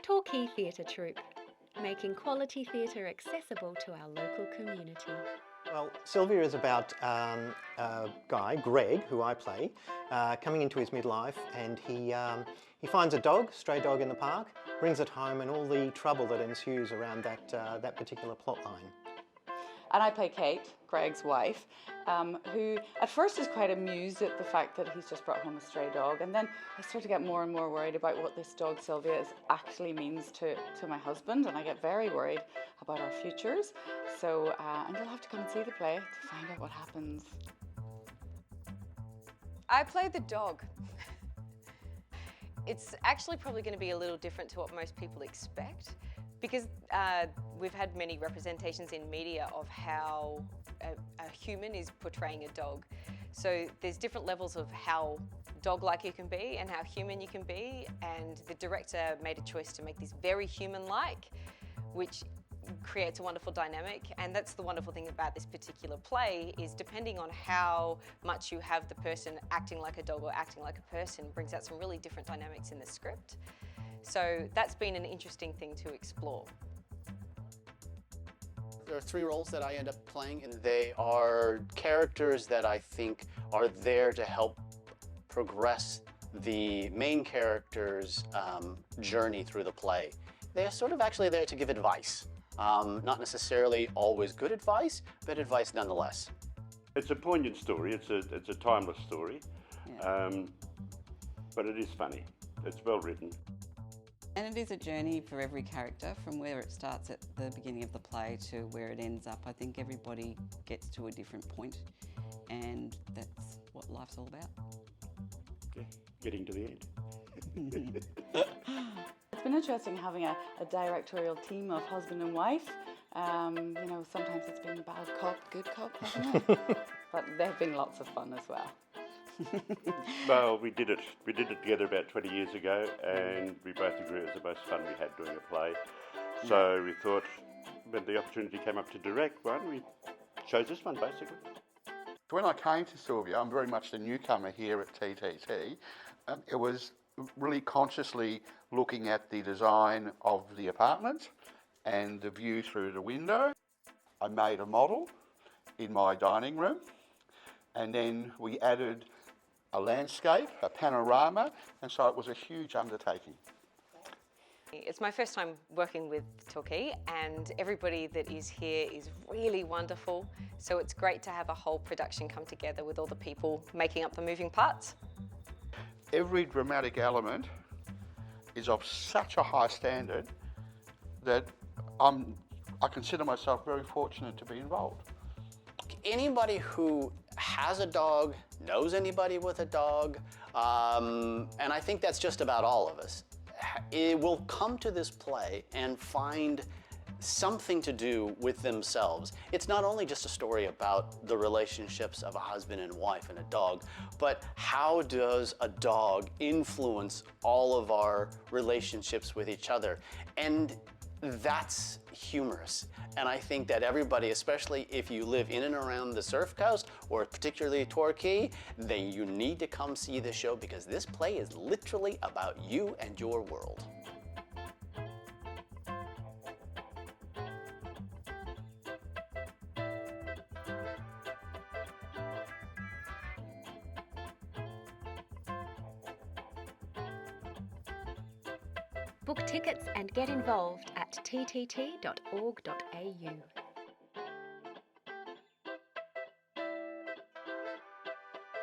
Torquay Theatre Troupe, making quality theatre accessible to our local community. Well, Sylvia is about a guy, Greg, who I play, coming into his midlife, and he finds a dog, stray dog in the park, brings it home, and all the trouble that ensues around that particular plot line. And I play Kate, Greg's wife, who at first is quite amused at the fact that he's just brought home a stray dog, and then I start to get more and more worried about what this dog Sylvia actually means to my husband, and I get very worried about our futures. So, and you'll have to come and see the play to find out what happens. I play the dog. It's actually probably going to be a little different to what most people expect, because we've had many representations in media of how a human is portraying a dog. So there's different levels of how dog-like you can be and how human you can be, and the director made a choice to make this very human-like, which creates a wonderful dynamic. And that's the wonderful thing about this particular play, is depending on how much you have the person acting like a dog or acting like a person, brings out some really different dynamics in the script. So that's been an interesting thing to explore. There are 3 roles that I end up playing, and they are characters that I think are there to help progress the main character's journey through the play. They're sort of actually there to give advice. Not necessarily always good advice, but advice nonetheless. It's a poignant story, it's a timeless story, but it is funny. It's well written. And it is a journey for every character, from where it starts at the beginning of the play to where it ends up. I think everybody gets to a different point, and that's what life's all about. Yeah, getting to the end. It's been interesting having a directorial team of husband and wife. You know, sometimes it's been bad cop, good cop, hasn't it? But they've been lots of fun as well. Well, we did it together about 20 years ago, and we both agree it was the most fun we had doing a play. So we thought, when the opportunity came up to direct one, we chose this one basically. When I came to Sylvia, I'm very much the newcomer here at TTT. It was really consciously looking at the design of the apartment and the view through the window. I made a model in my dining room, and then we added a landscape, a panorama, and so it was a huge undertaking. It's my first time working with Torquay, and everybody that is here is really wonderful. So it's great to have a whole production come together with all the people making up the moving parts. Every dramatic element is of such a high standard that I consider myself very fortunate to be involved. Anybody who has a dog, knows anybody with a dog, and I think that's just about all of us, it will come to this play and find something to do with themselves. It's not only just a story about the relationships of a husband and wife and a dog, but how does a dog influence all of our relationships with each other? And that's humorous. And I think that everybody, especially if you live in and around the Surf Coast, or particularly Torquay, then you need to come see the show, because this play is literally about you and your world. Book tickets and get involved at ttt.org.au.